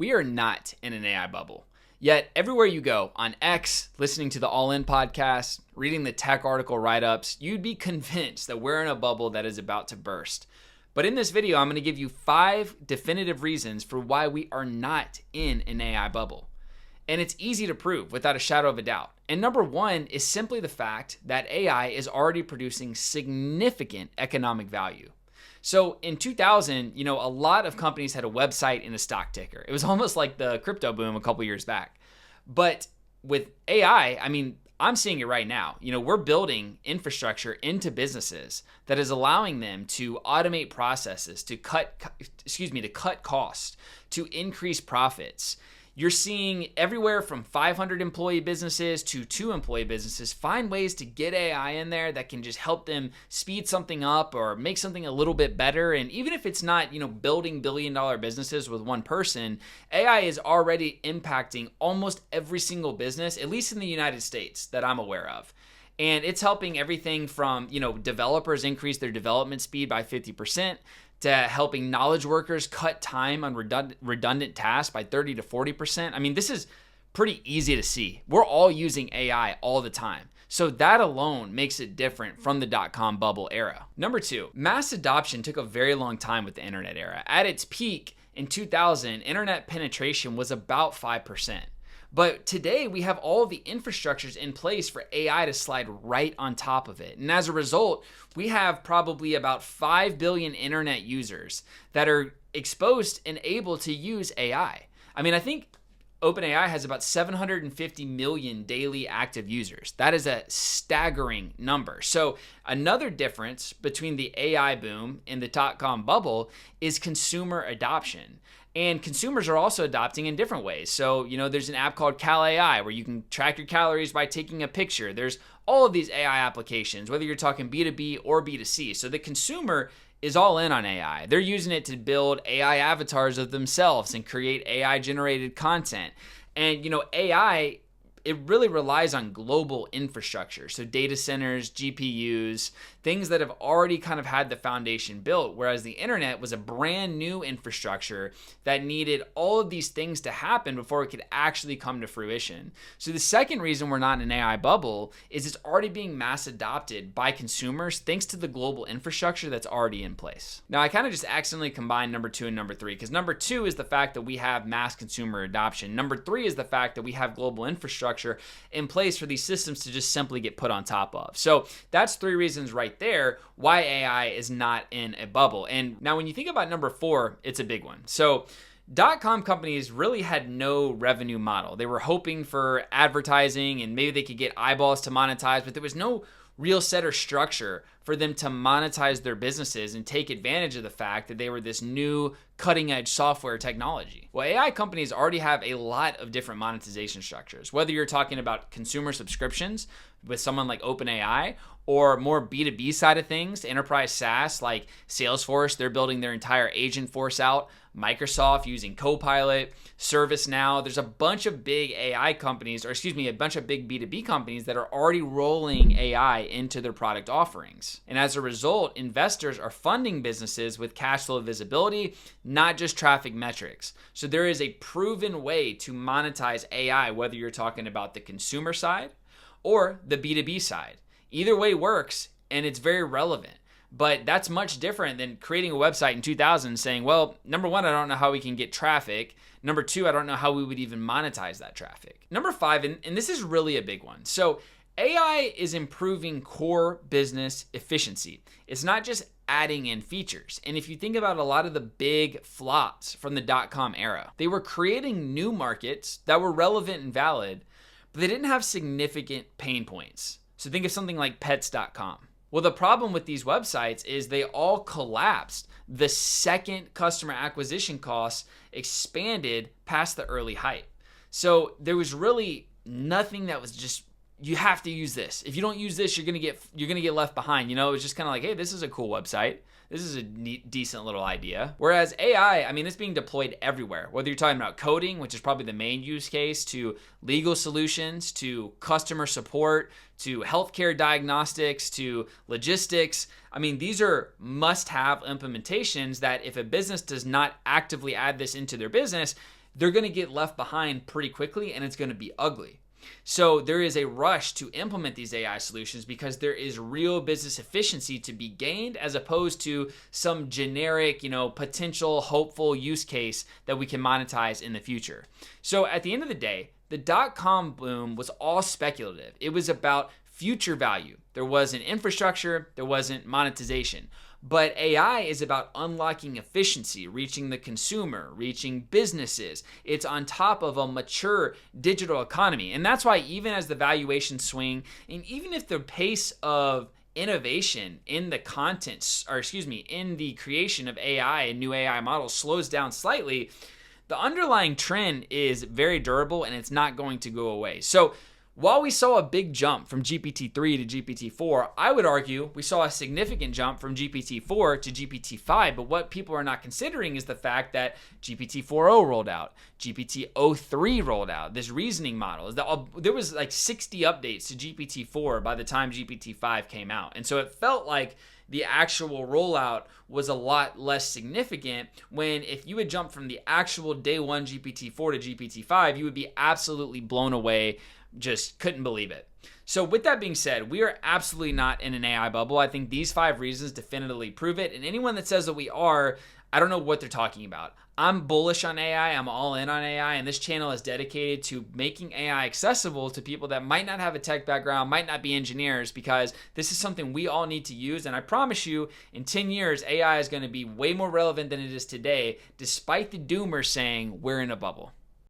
We are not in an AI bubble. Yet, everywhere you go, on X, listening to the All In podcast, reading the tech article write-ups, you'd be convinced that we're in a bubble that is about to burst. But in this video, I'm going to give you 5 definitive reasons for why we are not in an AI bubble. And it's easy to prove without a shadow of a doubt. And number 1 is simply the fact that AI is already producing significant economic value. So in 2000, a lot of companies had a website and a stock ticker. It was almost like the crypto boom a couple years back. But with AI, I'm seeing it right now. We're building infrastructure into businesses that is allowing them to automate processes, to cut costs, to increase profits. You're seeing everywhere from 500 employee businesses to 2 employee businesses find ways to get AI in there that can just help them speed something up or make something a little bit better. And even if it's not, building billion-dollar businesses with one person, AI is already impacting almost every single business, at least in the United States, that I'm aware of. And it's helping everything from, developers increase their development speed by 50%, to helping knowledge workers cut time on redundant tasks by 30 to 40%. This is pretty easy to see. We're all using AI all the time. So that alone makes it different from the dot-com bubble era. Number 2, mass adoption took a very long time with the internet era. At its peak in 2000, internet penetration was about 5%. But today we have all of the infrastructures in place for AI to slide right on top of it. And as a result, we have probably about 5 billion internet users that are exposed and able to use AI. I think OpenAI has about 750 million daily active users. That is a staggering number. So another difference between the AI boom and the dot-com bubble is consumer adoption. And consumers are also adopting in different ways. So, there's an app called Cal AI where you can track your calories by taking a picture. There's all of these AI applications, whether you're talking B2B or B2C. So the consumer is all in on AI. They're using it to build AI avatars of themselves and create AI generated content. And, AI, it really relies on global infrastructure. So data centers, GPUs, things that have already kind of had the foundation built, whereas the internet was a brand new infrastructure that needed all of these things to happen before it could actually come to fruition. So the second reason we're not in an AI bubble is it's already being mass adopted by consumers thanks to the global infrastructure that's already in place. Now, I kind of just accidentally combined number 2 and number 3 because number 2 is the fact that we have mass consumer adoption. Number 3 is the fact that we have global infrastructure in place for these systems to just simply get put on top of. So that's 3 reasons right there why AI is not in a bubble. And now when you think about number 4, it's a big one. So dot-com companies really had no revenue model. They were hoping for advertising and maybe they could get eyeballs to monetize, but there was no real set or structure for them to monetize their businesses and take advantage of the fact that they were this new cutting-edge software technology. Well, AI companies already have a lot of different monetization structures, whether you're talking about consumer subscriptions with someone like OpenAI or more B2B side of things, enterprise SaaS like Salesforce, they're building their entire agent force out. Microsoft using Copilot, ServiceNow. There's a bunch of big AI companies, a bunch of big B2B companies that are already rolling AI into their product offerings. And as a result, investors are funding businesses with cash flow visibility, not just traffic metrics. So there is a proven way to monetize AI, whether you're talking about the consumer side or the B2B side. Either way works, and it's very relevant. But that's much different than creating a website in 2000 saying, well, number 1, I don't know how we can get traffic. Number 2, I don't know how we would even monetize that traffic. Number 5, and this is really a big one. So AI is improving core business efficiency. It's not just adding in features. And if you think about a lot of the big flops from the dot-com era, they were creating new markets that were relevant and valid, but they didn't have significant pain points. So think of something like pets.com. Well, the problem with these websites is they all collapsed the second customer acquisition costs expanded past the early hype. So there was really nothing that was just, you have to use this. If you don't use this, you're gonna get left behind. It was just kind of like, hey, this is a cool website. This is a decent little idea. Whereas AI, it's being deployed everywhere. Whether you're talking about coding, which is probably the main use case, to legal solutions, to customer support, to healthcare diagnostics, to logistics. These are must-have implementations that if a business does not actively add this into their business, they're going to get left behind pretty quickly, and it's going to be ugly. So there is a rush to implement these AI solutions because there is real business efficiency to be gained, as opposed to some generic, potential hopeful use case that we can monetize in the future. So at the end of the day, the dot-com boom was all speculative. It was about future value. There wasn't infrastructure, there wasn't monetization. But AI is about unlocking efficiency, reaching the consumer, reaching businesses. It's on top of a mature digital economy. And that's why even as the valuations swing, and even if the pace of innovation in the in the creation of AI and new AI models slows down slightly, the underlying trend is very durable and it's not going to go away. So while we saw a big jump from GPT-3 to GPT-4, I would argue we saw a significant jump from GPT-4 to GPT-5. But what people are not considering is the fact that GPT-4o rolled out, GPT-03 rolled out, this reasoning model. There was like 60 updates to GPT-4 by the time GPT-5 came out. And so it felt like the actual rollout was a lot less significant, when if you had jumped from the actual day one GPT-4 to GPT-5, you would be absolutely blown away. Just couldn't believe it. So with that being said, we are absolutely not in an AI bubble. I think these 5 reasons definitively prove it. And anyone that says that we are, I don't know what they're talking about. I'm bullish on AI. I'm all in on AI. And this channel is dedicated to making AI accessible to people that might not have a tech background, might not be engineers, because this is something we all need to use. And I promise you, in 10 years, AI is going to be way more relevant than it is today, despite the doomers saying we're in a bubble.